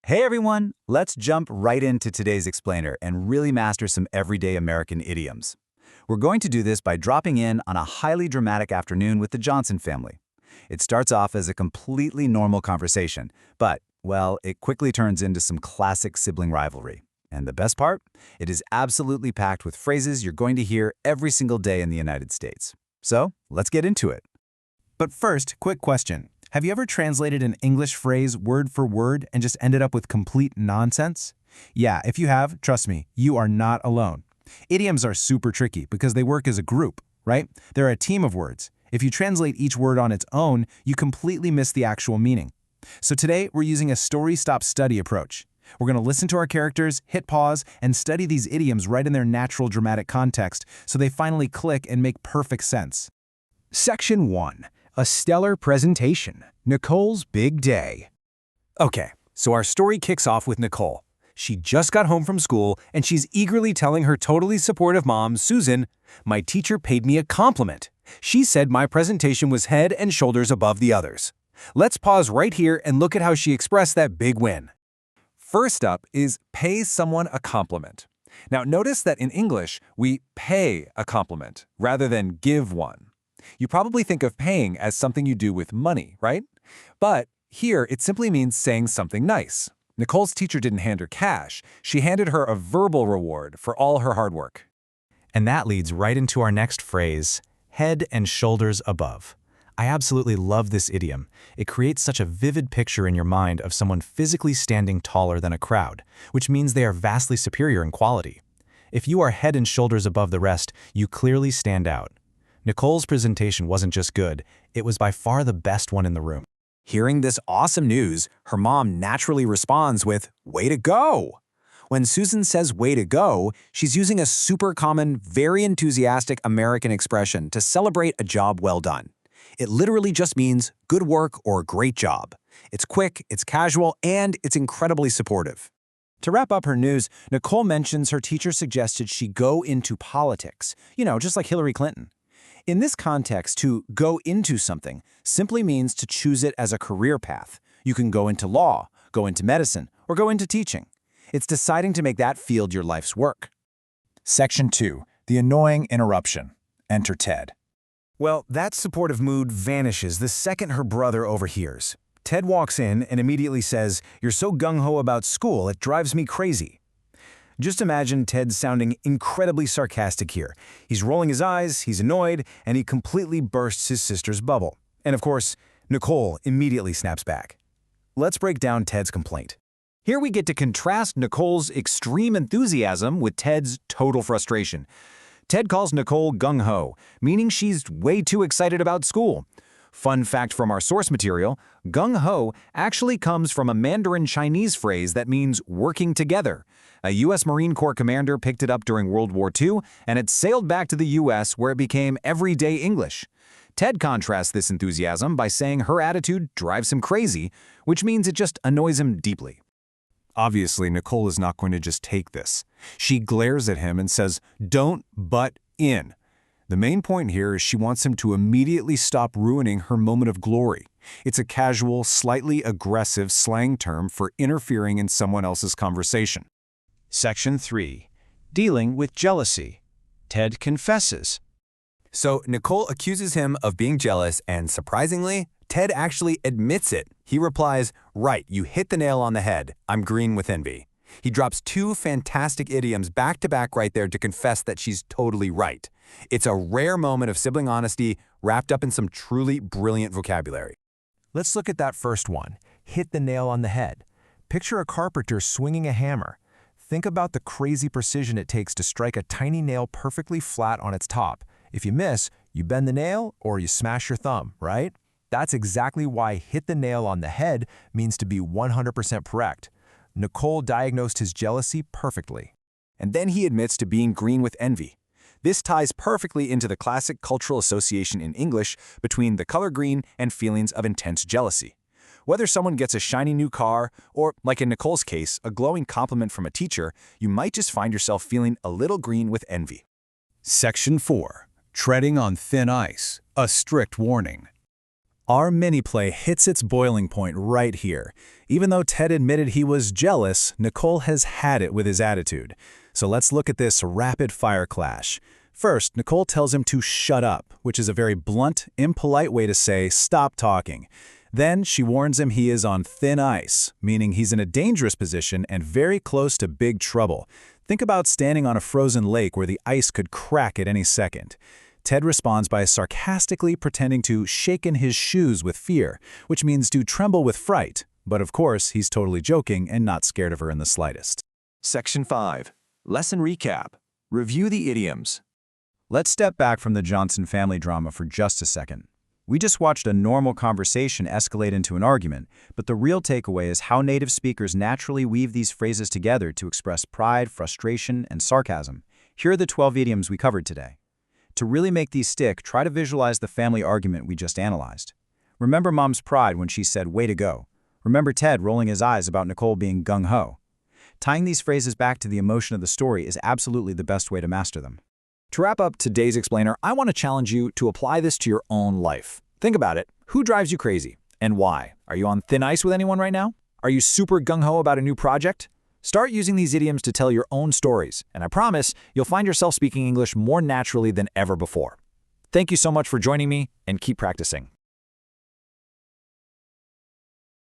Hey everyone, let's jump right into today's explainer and really master some everyday American idioms. We're going to do this by dropping in on a highly dramatic afternoon with the Johnson family. It starts off as a completely normal conversation, but, well, it quickly turns into some classic sibling rivalry. And the best part? It is absolutely packed with phrases you're going to hear every single day in the United States. So, let's get into it. But first, quick question. Have you ever translated an English phrase word for word and just ended up with complete nonsense? Yeah, if you have, trust me, you are not alone. Idioms are super tricky because they work as a group, right? They're a team of words. If you translate each word on its own, you completely miss the actual meaning. So today, we're using a story-stop-study approach. We're going to listen to our characters, hit pause, and study these idioms right in their natural dramatic context so they finally click and make perfect sense. Section 1. A stellar presentation. Nicole's big day. Okay, so our story kicks off with Nicole. She just got home from school, and she's eagerly telling her totally supportive mom, Susan, "My teacher paid me a compliment. She said my presentation was head and shoulders above the others." Let's pause right here and look at how she expressed that big win. First up is pay someone a compliment. Now notice that in English, we pay a compliment rather than give one. You probably think of paying as something you do with money, right? But here, it simply means saying something nice. Nicole's teacher didn't hand her cash. She handed her a verbal reward for all her hard work. And that leads right into our next phrase, head and shoulders above. I absolutely love this idiom. It creates such a vivid picture in your mind of someone physically standing taller than a crowd, which means they are vastly superior in quality. If you are head and shoulders above the rest, you clearly stand out. Nicole's presentation wasn't just good, it was by far the best one in the room. Hearing this awesome news, her mom naturally responds with, "Way to go!" When Susan says "way to go," she's using a super common, very enthusiastic American expression to celebrate a job well done. It literally just means good work or great job. It's quick, it's casual, and it's incredibly supportive. To wrap up her news, Nicole mentions her teacher suggested she go into politics, just like Hillary Clinton. In this context, to go into something simply means to choose it as a career path. You can go into law, go into medicine, or go into teaching. It's deciding to make that field your life's work. Section 2. The annoying interruption. Enter Ted. Well, that supportive mood vanishes the second her brother overhears. Ted walks in and immediately says, "You're so gung-ho about school, it drives me crazy." Just imagine Ted sounding incredibly sarcastic here. He's rolling his eyes, he's annoyed, and he completely bursts his sister's bubble. And of course, Nicole immediately snaps back. Let's break down Ted's complaint. Here we get to contrast Nicole's extreme enthusiasm with Ted's total frustration. Ted calls Nicole gung-ho, meaning she's way too excited about school. Fun fact from our source material, gung-ho actually comes from a Mandarin Chinese phrase that means working together. A U.S. Marine Corps commander picked it up during World War II, and it sailed back to the U.S. where it became everyday English. Ted contrasts this enthusiasm by saying her attitude drives him crazy, which means it just annoys him deeply. Obviously, Nicole is not going to just take this. She glares at him and says, "Don't butt in." The main point here is she wants him to immediately stop ruining her moment of glory. It's a casual, slightly aggressive slang term for interfering in someone else's conversation. Section 3. Dealing with jealousy. Ted confesses. So Nicole accuses him of being jealous, and surprisingly, Ted actually admits it. He replies, "Right, you hit the nail on the head. I'm green with envy." He drops two fantastic idioms back to back right there to confess that she's totally right. It's a rare moment of sibling honesty wrapped up in some truly brilliant vocabulary. Let's look at that first one, hit the nail on the head. Picture a carpenter swinging a hammer. Think about the crazy precision it takes to strike a tiny nail perfectly flat on its top. If you miss, you bend the nail or you smash your thumb, right? That's exactly why hit the nail on the head means to be 100% correct. Nicole diagnosed his jealousy perfectly. And then he admits to being green with envy. This ties perfectly into the classic cultural association in English between the color green and feelings of intense jealousy. Whether someone gets a shiny new car, or, like in Nicole's case, a glowing compliment from a teacher, you might just find yourself feeling a little green with envy. Section 4. Treading on thin ice. A strict warning. Our mini-play hits its boiling point right here. Even though Ted admitted he was jealous, Nicole has had it with his attitude. So let's look at this rapid-fire clash. First, Nicole tells him to shut up, which is a very blunt, impolite way to say stop talking. Then she warns him he is on thin ice, meaning he's in a dangerous position and very close to big trouble. Think about standing on a frozen lake where the ice could crack at any second. Ted responds by sarcastically pretending to shake in his shoes with fear, which means to tremble with fright. But of course, he's totally joking and not scared of her in the slightest. Section 5. Lesson Recap. Review the idioms. Let's step back from the Johnson family drama for just a second. We just watched a normal conversation escalate into an argument, but the real takeaway is how native speakers naturally weave these phrases together to express pride, frustration, and sarcasm. Here are the 12 idioms we covered today. To really make these stick, try to visualize the family argument we just analyzed. Remember Mom's pride when she said, "Way to go." Remember Ted rolling his eyes about Nicole being gung-ho. Tying these phrases back to the emotion of the story is absolutely the best way to master them. To wrap up today's explainer, I want to challenge you to apply this to your own life. Think about it. Who drives you crazy? And why? Are you on thin ice with anyone right now? Are you super gung-ho about a new project? Start using these idioms to tell your own stories, and I promise you'll find yourself speaking English more naturally than ever before. Thank you so much for joining me, and keep practicing.